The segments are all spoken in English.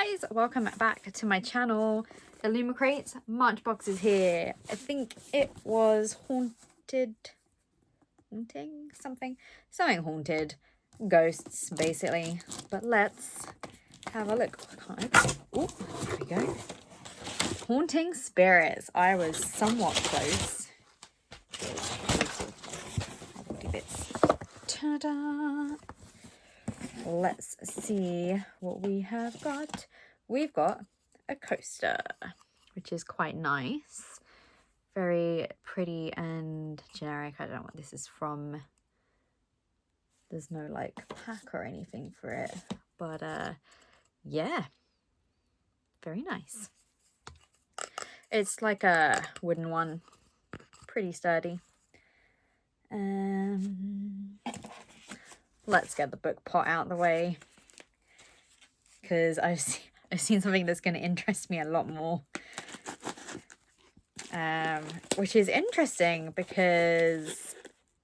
guys, welcome back to my channel. Illumicrate March box is here. I think it was haunting, something haunted, ghosts basically. But let's have a look. I can't open it. Oh, there we go. Haunting spirits. I was somewhat close. Bits. Ta-da! Let's see what we have got. We've got a coaster, which is quite nice. Very pretty and generic. I don't know what this is from. There's no like pack or anything for it. But yeah. Very nice. It's like a wooden one. Pretty sturdy. Let's get the book pot out of the way, because I've seen something that's going to interest me a lot more, which is interesting because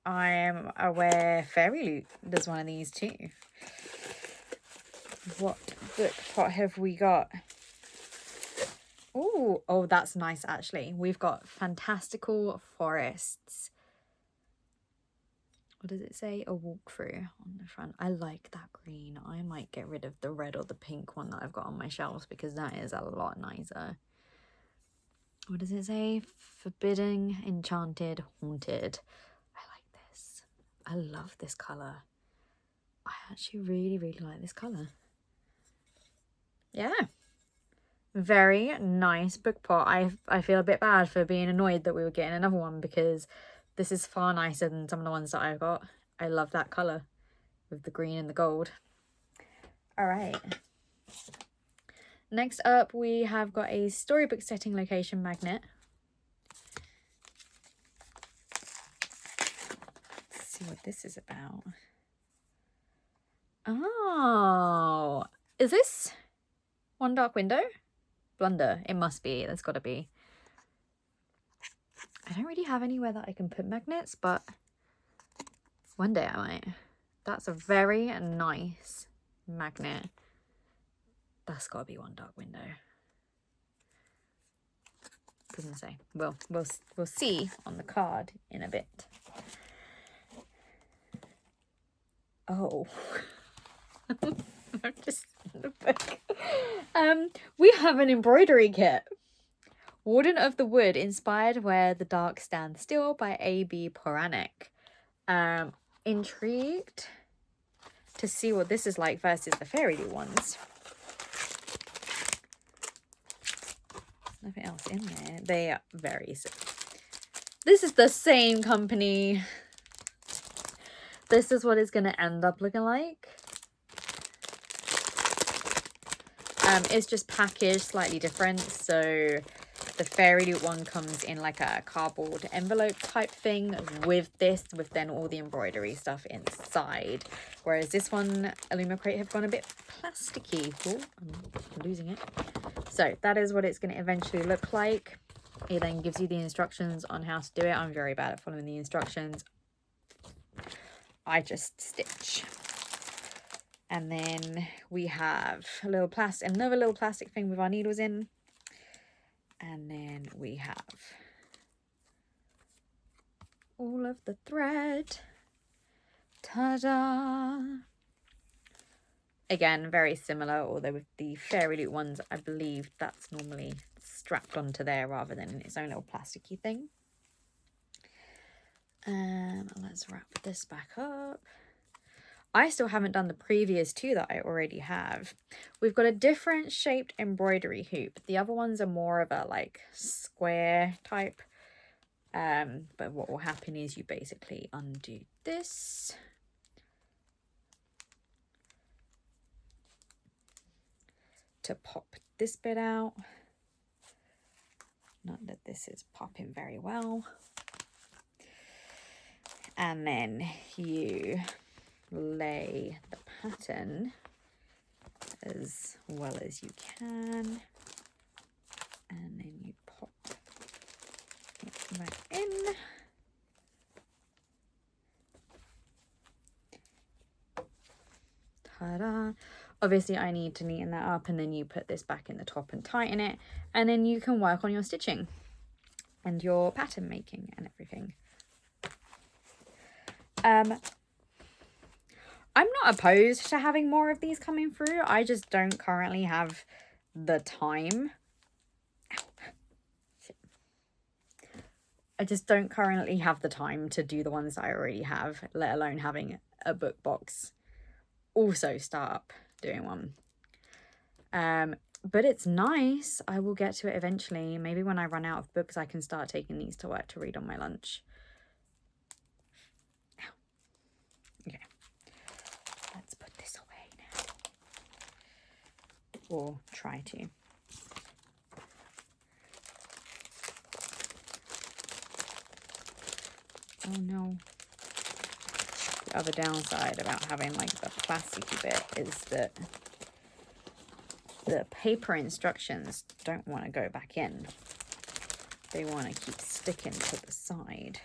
I'm aware Fairy Loot does one of these too. What book pot have we got? Oh, that's nice actually. We've got Fantastical Forests. What does it say? A walkthrough on the front. I like that green. I might get rid of the red or the pink one that I've got on my shelves because that is a lot nicer. What does it say? Forbidden, enchanted, haunted. I like this. I love this colour. I actually really like this colour. Yeah. Very nice book pot. I feel a bit bad for being annoyed that we were getting another one because this is far nicer than some of the ones that I've got. I love that colour with the green and the gold. All right. Next up, we have got a Storybook setting location magnet. Let's see what this is about. Oh, is this One Dark Window? Blunder. It must be. There's got to be. I don't really have anywhere that I can put magnets, but one day I might. That's a very nice magnet. That's got to be One Dark Window. Doesn't say. We'll see on the card in a bit. Oh. I'm just in the book. We have an embroidery kit. Warden of the Wood, inspired Where the Dark Stands Still by A.B. Poranek. Intrigued to see what this is like versus the Fairy Loot ones. There's nothing else in there. They are very simple. This is the same company. This is what it's going to end up looking like. It's just packaged slightly different. So the Fairy Loot one comes in like a cardboard envelope type thing with this, with then all the embroidery stuff inside. Whereas this one, Illumicrate, have gone a bit plasticky. Oh, I'm losing it. So that is what it's going to eventually look like. It then gives you the instructions on how to do it. I'm very bad at following the instructions. I just stitch. And then we have a little another little plastic thing with our needles in. And then we have all of the thread. Ta-da! Again, very similar, although with the Fairy Loot ones, I believe that's normally strapped onto there rather than in its own little plasticky thing. Let's wrap this back up. I still haven't done the previous two that I already have. We've got a different shaped embroidery hoop. The other ones are more of a like square type. But what will happen is you basically undo this. To pop this bit out. Not that this is popping very well. And then you lay the pattern as well as you can, and then you pop it back in. Ta-da! Obviously I need to neaten that up, and then you put this back in the top and tighten it, and then you can work on your stitching and your pattern making and everything. I'm not opposed to having more of these coming through. I just don't currently have the time. I just don't currently have the time to do the ones that I already have, let alone having a book box also start up doing one. But it's nice. I will get to it eventually. Maybe when I run out of books, I can start taking these to work to read on my lunch. Okay. Let's put this away now. Or try to. Oh no. The other downside about having like the plasticky bit is that the paper instructions don't want to go back in. They want to keep sticking to the side.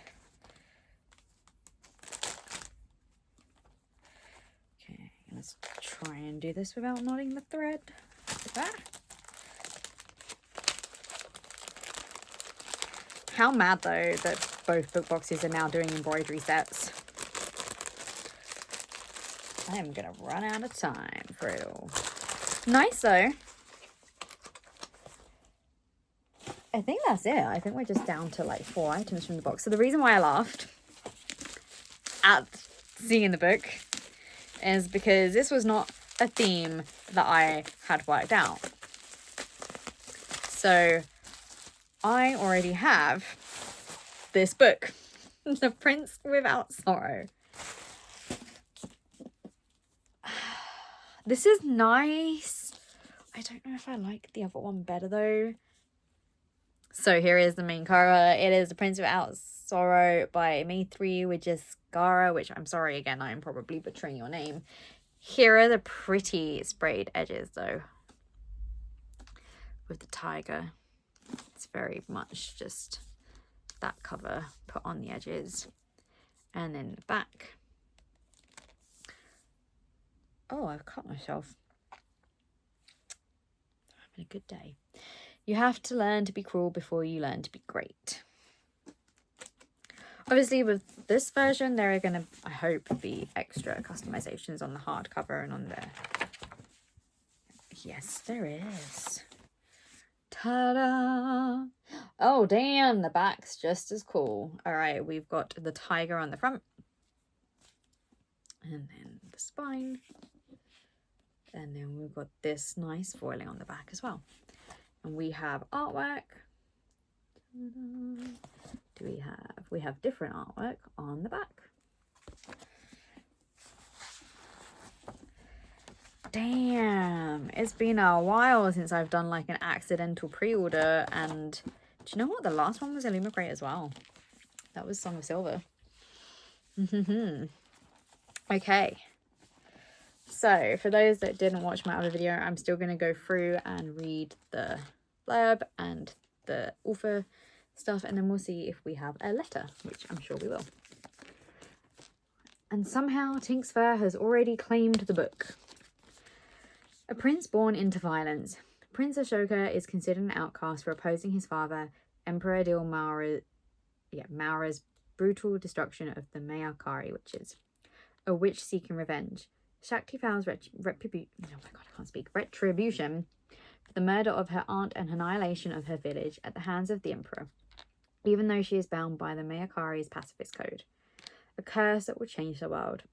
Okay, let's try and do this without knotting the thread. Like that. How mad though that both book boxes are now doing embroidery sets. I am gonna run out of time for it all. Nice though. I think that's it. I think we're just down to like 4 items from the box. So the reason why I laughed at seeing the book is because this was not a theme that I had worked out. So I already have this book, The Prince Without Sorrow. This is nice. I don't know if I like the other one better though. So here is the main cover. It is The Prince Without Sorrow by Maythree with Jascara, which I'm sorry again, I am probably butchering your name. Here are the pretty sprayed edges though, with the tiger. It's very much just that cover put on the edges. And then the back. Oh, I've cut myself. I'm having a good day. You have to learn to be cruel before you learn to be great. Obviously with this version there are going to, I hope, be extra customizations on the hardcover and on the... Yes, there is. Ta-da! Oh damn, the back's just as cool. Alright, we've got the tiger on the front. And then the spine. And then we've got this nice foiling on the back as well. And we have artwork. Do we have? We have different artwork on the back. Damn, it's been a while since I've done like an accidental pre-order. And do you know what? The last one was Illumicrate as well. That was Song of Silver. Okay. So for those that didn't watch my other video, I'm still going to go through and read the blurb and the author stuff, and then we'll see if we have a letter, which I'm sure we will. And somehow Tinks Fair has already claimed the book. A prince born into violence. Prince Ashoka is considered an outcast for opposing his father, Emperor Dil Maura's brutal destruction of the Mayakari witches. A witch seeking revenge. Shakti vows retribution for the murder of her aunt and annihilation of her village at the hands of the emperor, even though she is bound by the Mayakari's pacifist code. A curse that will change the world.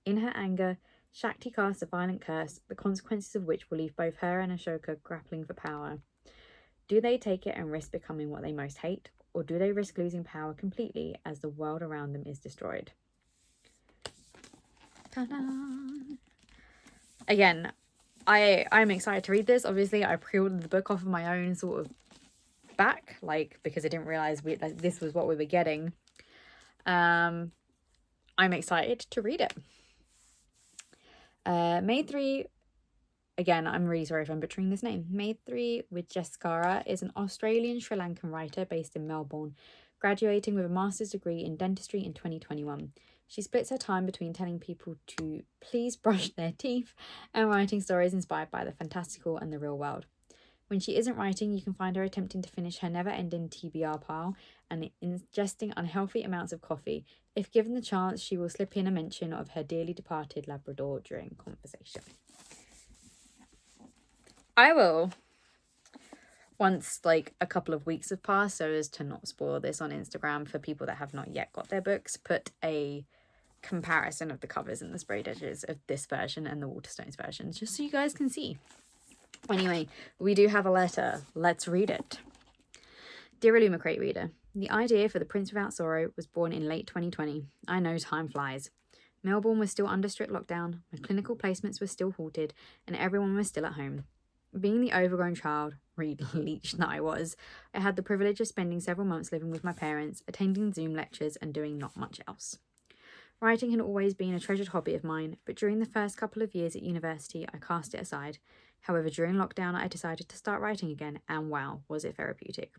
In her anger, Shakti casts a violent curse, the consequences of which will leave both her and Ashoka grappling for power. Do they take it and risk becoming what they most hate, or do they risk losing power completely as the world around them is destroyed? Ta-da! Again, I'm excited to read this. Obviously, I pre-ordered the book off of my own sort of back, like, because I didn't realize this was what we were getting. I'm excited to read it. Maythree, again, I'm really sorry if I'm butchering this name. Maythree with Jascara is an Australian Sri Lankan writer based in Melbourne, graduating with a master's degree in dentistry in 2021. She splits her time between telling people to please brush their teeth and writing stories inspired by the fantastical and the real world. When she isn't writing, you can find her attempting to finish her never-ending TBR pile and ingesting unhealthy amounts of coffee. If given the chance, she will slip in a mention of her dearly departed Labrador during conversation. I will, once like a couple of weeks have passed, so as to not spoil this on Instagram for people that have not yet got their books, put a comparison of the covers and the sprayed edges of this version and the Waterstones version, just so you guys can see. Anyway, we do have a letter. Let's read it. Dear Illumicrate reader, the idea for The Prince Without Sorrow was born in late 2020. I know time flies. Melbourne was still under strict lockdown, my clinical placements were still halted, and everyone was still at home. Being the overgrown child, leech that I was, I had the privilege of spending several months living with my parents, attending Zoom lectures and doing not much else. Writing had always been a treasured hobby of mine, but during the first couple of years at university I cast it aside. However, during lockdown I decided to start writing again, and wow, was it therapeutic.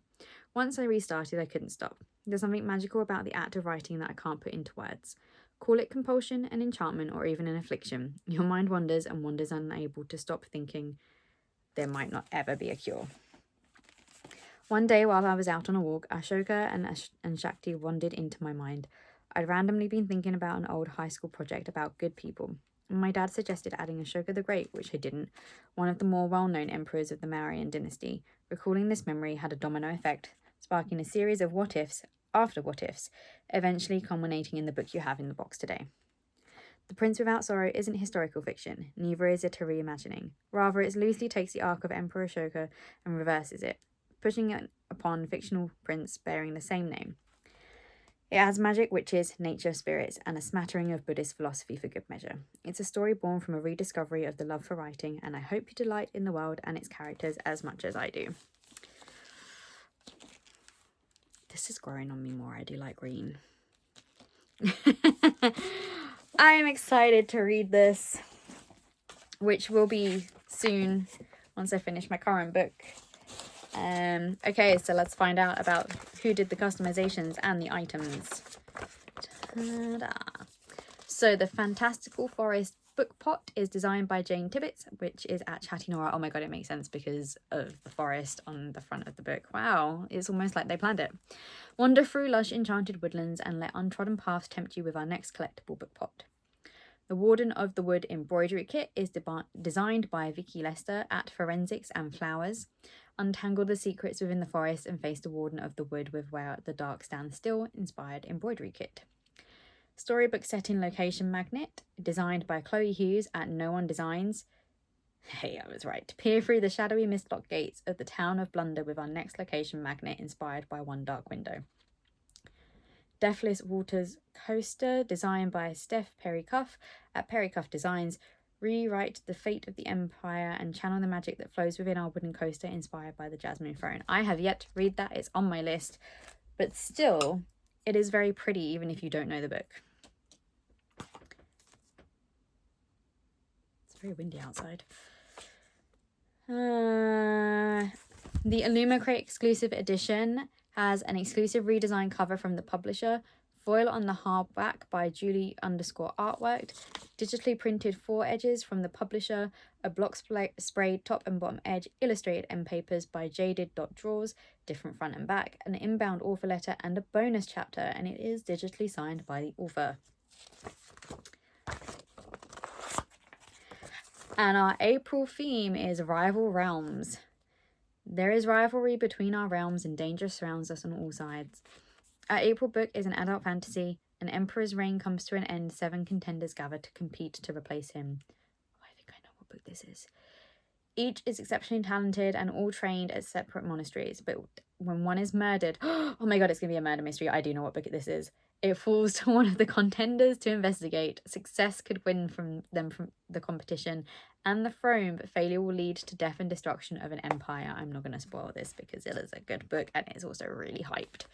Once I restarted, I couldn't stop. There's something magical about the act of writing that I can't put into words. Call it compulsion, an enchantment, or even an affliction. Your mind wanders and wanders, unable to stop thinking there might not ever be a cure. One day while I was out on a walk, Ashoka and Shakti wandered into my mind. I'd randomly been thinking about an old high school project about good people. My dad suggested adding Ashoka the Great, which I didn't, one of the more well-known emperors of the Mauryan dynasty. Recalling this memory had a domino effect, sparking a series of what-ifs after what-ifs, eventually culminating in the book you have in the box today. The Prince Without Sorrow isn't historical fiction, neither is it a reimagining. Rather, it loosely takes the arc of Emperor Ashoka and reverses it, pushing it upon a fictional prince bearing the same name. It has magic, witches, nature, spirits, and a smattering of Buddhist philosophy for good measure. It's a story born from a rediscovery of the love for writing, and I hope you delight in the world and its characters as much as I do. This is growing on me more. I do like green. I am excited to read this, which will be soon once I finish my current book. Okay, so let's find out about who did the customizations and the items. Ta-da. So the Fantastical Forest book pot is designed by Jane Tibbetts, which is at Chatty Nora. Oh my god, it makes sense because of the forest on the front of the book. Wow, it's almost like they planned it. Wander through lush enchanted woodlands and let untrodden paths tempt you with our next collectible book pot. The Warden of the Wood embroidery kit is designed by Vicky Lester at Forensics and Flowers. Untangle the secrets within the forest and face the Warden of the Wood with Where the Dark Stands Still inspired embroidery kit. Storybook setting location magnet, designed by Chloe Hughes at No One Designs. Hey, I was right. Peer through the shadowy mist-locked gates of the town of Blunder with our next location magnet inspired by One Dark Window. Deathless Waters coaster, designed by Steph Perry Cuff at Perry Cuff Designs. Rewrite the fate of the Empire and channel the magic that flows within our wooden coaster inspired by the Jasmine Throne. I have yet to read that. It's on my list. But still, it is very pretty even if you don't know the book. It's very windy outside. The Illumicrate exclusive edition has an exclusive redesigned cover from the publisher, foil on the hardback by Julie_artworked, digitally printed 4 edges from the publisher, a block sprayed top and bottom edge, illustrated end papers by Jaded.Draws, different front and back, an inbound author letter and a bonus chapter, and it is digitally signed by the author. And our April theme is Rival Realms. There is rivalry between our realms and danger surrounds us on all sides. Our April book is an adult fantasy. An emperor's reign comes to an end. 7 contenders gather to compete to replace him. Oh, I think I know what book this is. Each is exceptionally talented and all trained at separate monasteries. But when one is murdered... Oh my god, it's going to be a murder mystery. I do know what book this is. It falls to one of the contenders to investigate. Success could win from the competition and the throne, but failure will lead to death and destruction of an empire. I'm not going to spoil this because it is a good book and it's also really hyped.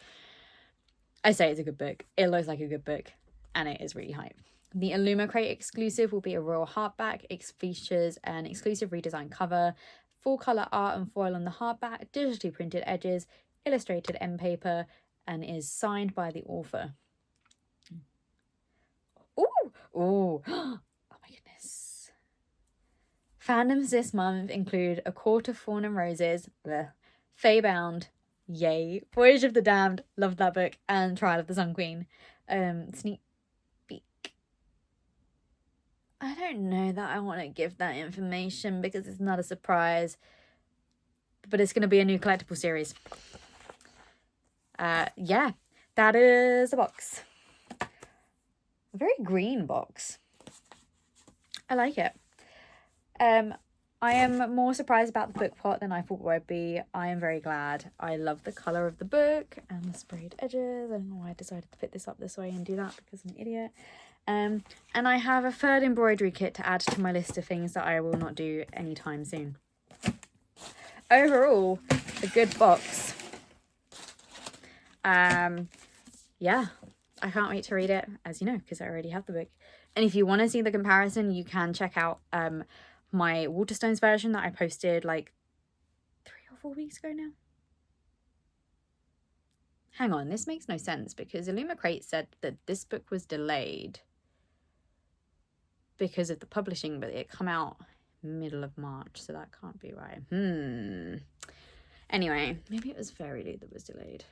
I say it's a good book. It looks like a good book and it is really hyped. The Illumicrate exclusive will be a royal hardback. It features an exclusive redesigned cover, full colour art and foil on the hardback, digitally printed edges, illustrated end paper, and is signed by the author. Ooh, ooh. Oh my goodness. Fandoms this month include A Court of Thorn and Roses, Feybound, yay, Voyage of the Damned, loved that book, and Trial of the Sun Queen. Sneak peek. I don't know that I want to give that information because it's not a surprise, but it's going to be a new collectible series. Yeah, that is the box. A very green box. I like it. I am more surprised about the book pot than I thought it would be. I am very glad. I love the colour of the book and the sprayed edges. I don't know why I decided to put this up this way and do that because I'm an idiot. And I have a third embroidery kit to add to my list of things that I will not do anytime soon. Overall, a good box. Yeah, I can't wait to read it, as you know, because I already have the book. And if you want to see the comparison, you can check out my Waterstones version that I posted like 3 or 4 weeks ago now. Hang on, this makes no sense because Illumicrate said that this book was delayed because of the publishing, but it come out middle of March, so that can't be right. Anyway, maybe it was Fairy Loot that was delayed.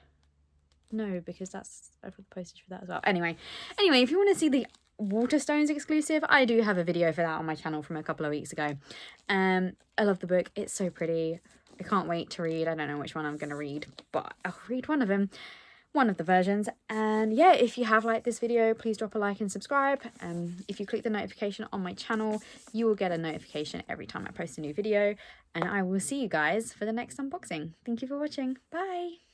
No, because that's, I've got the postage for that as well. Anyway, if you want to see the Waterstones exclusive, I do have a video for that on my channel from a couple of weeks ago. I love the book. It's so pretty. I can't wait to read. I don't know which one I'm going to read, but I'll read one of them, one of the versions. And yeah, if you have liked this video, please drop a like and subscribe. If you click the notification on my channel, you will get a notification every time I post a new video. And I will see you guys for the next unboxing. Thank you for watching. Bye.